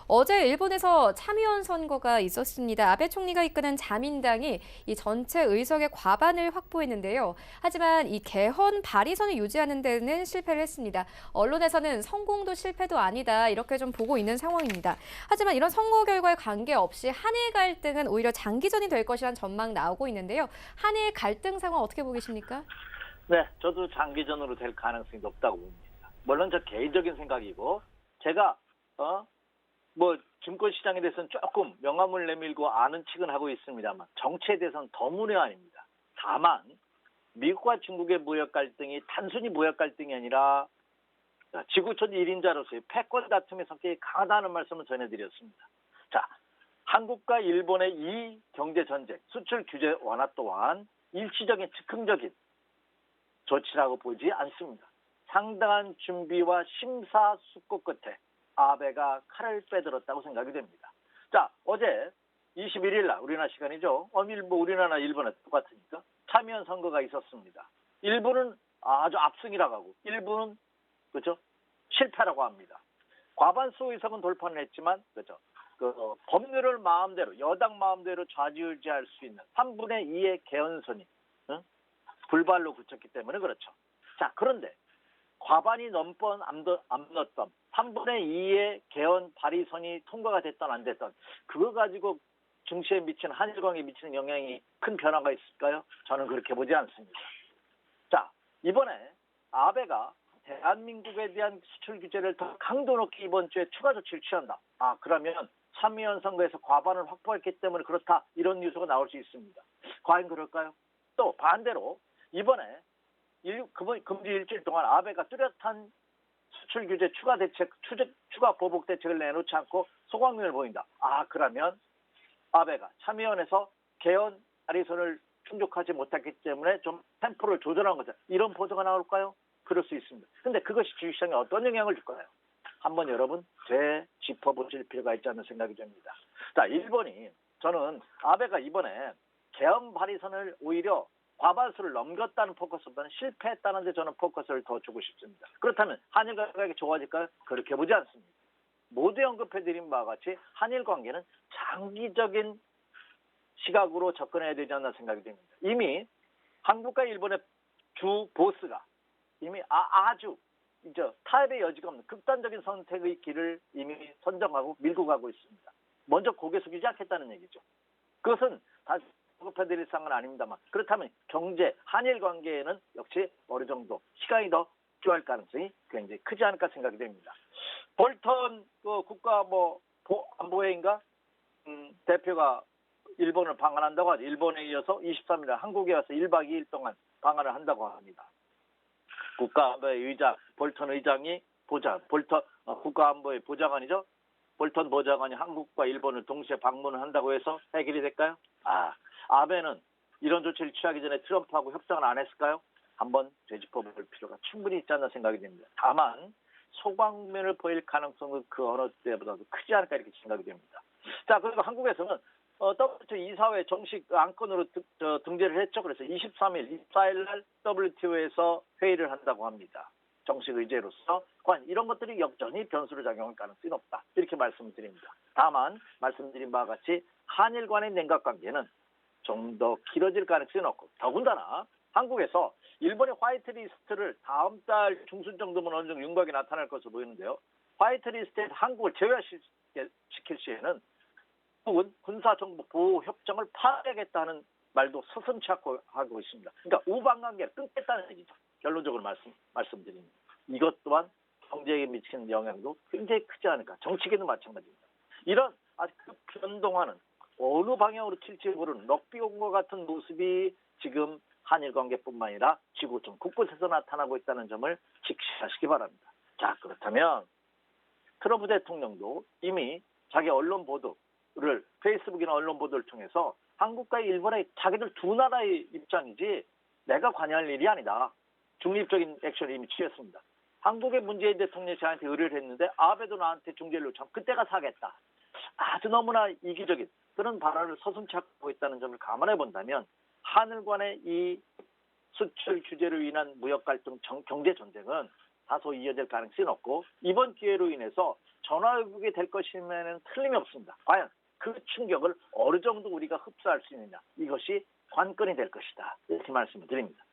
어제 일본에서 참의원 선거가 있었습니다. 아베 총리가 이끄는 자민당이 이 전체 의석의 과반을 확보했는데요. 하지만 이 개헌 발의선을 유지하는 데는 실패를 했습니다. 언론에서는 성공도 실패도 아니다 이렇게 좀 보고 있는 상황입니다. 하지만 이런 선거 결과에 관계없이 한일 갈등은 오히려 장기전이 될 것이라는 전망 나오고 있는데요. 한일 갈등 상황 어떻게 보고 계십니까? 네, 저도 장기전으로 될 가능성이 높다고 봅니다. 물론 저 개인적인 생각이고, 제가 증권시장에 대해서는 조금 명함을 내밀고 아는 척은 하고 있습니다만 정치에 대해서는 더 문외한입니다. 다만 미국과 중국의 무역 갈등이 단순히 무역 갈등이 아니라 지구촌 1인자로서의 패권 다툼의 성격이 강하다는 말씀을 전해드렸습니다. 자, 한국과 일본의 이 경제 전쟁, 수출 규제 완화 또한 일시적인 즉흥적인 조치라고 보지 않습니다. 상당한 준비와 심사숙고 끝에 아베가 칼을 빼들었다고 생각이 됩니다. 자, 어제 21일 날 우리나라 시간이죠. 우리나라 일본은 똑같으니까 참의원 선거가 있었습니다. 일부는 아주 압승이라고 하고 일부는 그렇죠? 실패라고 합니다. 과반수 의석은 돌파는 했지만 그렇죠? 법률을 마음대로 여당 마음대로 좌지우지할 수 있는 3분의 2의 개헌선이 불발로 그쳤기 때문에 그렇죠. 자, 그런데 과반이 넘건 안 넘던 3분의 2의 개헌 발의선이 통과가 됐던 안 됐던 그거 가지고 증시에 미치는 한일 관계에 미치는 영향이 큰 변화가 있을까요? 저는 그렇게 보지 않습니다. 자, 이번에 아베가 대한민국에 대한 수출 규제를 더 강도 높게 이번 주에 추가 조치를 취한다. 그러면 참의원 선거에서 과반을 확보했기 때문에 그렇다. 이런 뉴스가 나올 수 있습니다. 과연 그럴까요? 또 반대로 이번에 금지 일주일 동안 아베가 뚜렷한 수출 규제 추가 대책, 추가 보복 대책을 내놓지 않고 소강면을 보인다. 그러면 아베가 참의원에서 개헌 발의선을 충족하지 못했기 때문에 좀 템포를 조절한 거죠. 이런 보도가 나올까요? 그럴 수 있습니다. 근데 그것이 주식시장에 어떤 영향을 줄까요? 한번 여러분 되짚어보실 필요가 있지 않는 생각이 듭니다. 자, 저는 아베가 이번에 개헌 발의선을 오히려 과반수를 넘겼다는 포커스보다는 실패했다는 데 저는 포커스를 더 주고 싶습니다. 그렇다면 한일 관계가 좋아질까요? 그렇게 보지 않습니다. 모두 언급해드린 바와 같이 한일 관계는 장기적인 시각으로 접근해야 되지 않나 생각이 됩니다. 이미 한국과 일본의 주 보스가 이미 아주 이제 타협의 여지가 없는 극단적인 선택의 길을 이미 선정하고 밀고 가고 있습니다. 먼저 고개 숙이지 않겠다는 얘기죠. 그것은 다시 언급해드릴 사항은 아닙니다만 그렇다면 경제, 한일 관계에는 역시 어느 정도 시간이 더 필요할 가능성이 굉장히 크지 않을까 생각이 됩니다. 볼턴 국가안보회의인가 대표가 일본을 방한한다고 하죠. 일본에 이어서 23일 한국에 와서 1박 2일 동안 방한을 한다고 합니다. 국가안보회 의장 볼턴 의장이 국가안보회 보좌관이죠. 볼턴 보좌관이 한국과 일본을 동시에 방문을 한다고 해서 해결이 될까요? 아베는 이런 조치를 취하기 전에 트럼프하고 협상을 안 했을까요? 한번 되짚어볼 필요가 충분히 있지 않나 생각이 됩니다. 다만 소강면을 보일 가능성은 그 어느 때보다도 크지 않을까 이렇게 생각이 됩니다. 자, 그리고 한국에서는 WTO 이사회 정식 안건으로 등재를 했죠. 그래서 24일 날 WTO에서 회의를 한다고 합니다. 정식 의제로서 과연 이런 것들이 여전히 변수로 작용할 가능성이 높다. 이렇게 말씀드립니다. 다만 말씀드린 바와 같이 한일 간의 냉각관계는 좀 더 길어질 가능성이 높고 더군다나 한국에서 일본의 화이트리스트를 다음 달 중순 정도면 어느 정도 윤곽이 나타날 것으로 보이는데요. 화이트리스트에서 한국을 제외시킬 시에는 한국은 군사정보보호협정을 파괴하겠다는 말도 서슴지 하고 있습니다. 그러니까 우방관계를 끊겠다는 얘기죠. 결론적으로 말씀드립니다. 이것 또한 경제에 미치는 영향도 굉장히 크지 않을까. 정치계도 마찬가지입니다. 이런 아주 변동하는 어느 방향으로 튈지 모르는 럭비공과 같은 모습이 지금 한일 관계뿐만 아니라 지구촌 곳곳에서 나타나고 있다는 점을 직시하시기 바랍니다. 자, 그렇다면 트럼프 대통령도 이미 자기 언론 보도를 페이스북이나 언론 보도를 통해서 한국과 일본의 자기들 두 나라의 입장이지 내가 관여할 일이 아니다. 중립적인 액션을 이미 취했습니다. 한국의 문재인 대통령이 저한테 의뢰를 했는데 아베도 나한테 중재를 요청. 그때가 사겠다. 아주 너무나 이기적인 그런 발언을 서슴지 하고 있다는 점을 감안해 본다면 한일 간의 이 수출 규제로 인한 무역 갈등, 경제 전쟁은 다소 이어질 가능성이 높고 이번 기회로 인해서 전화위복이 될 것이면 틀림이 없습니다. 과연 그 충격을 어느 정도 우리가 흡수할 수 있느냐, 이것이 관건이 될 것이다. 이렇게 말씀을 드립니다.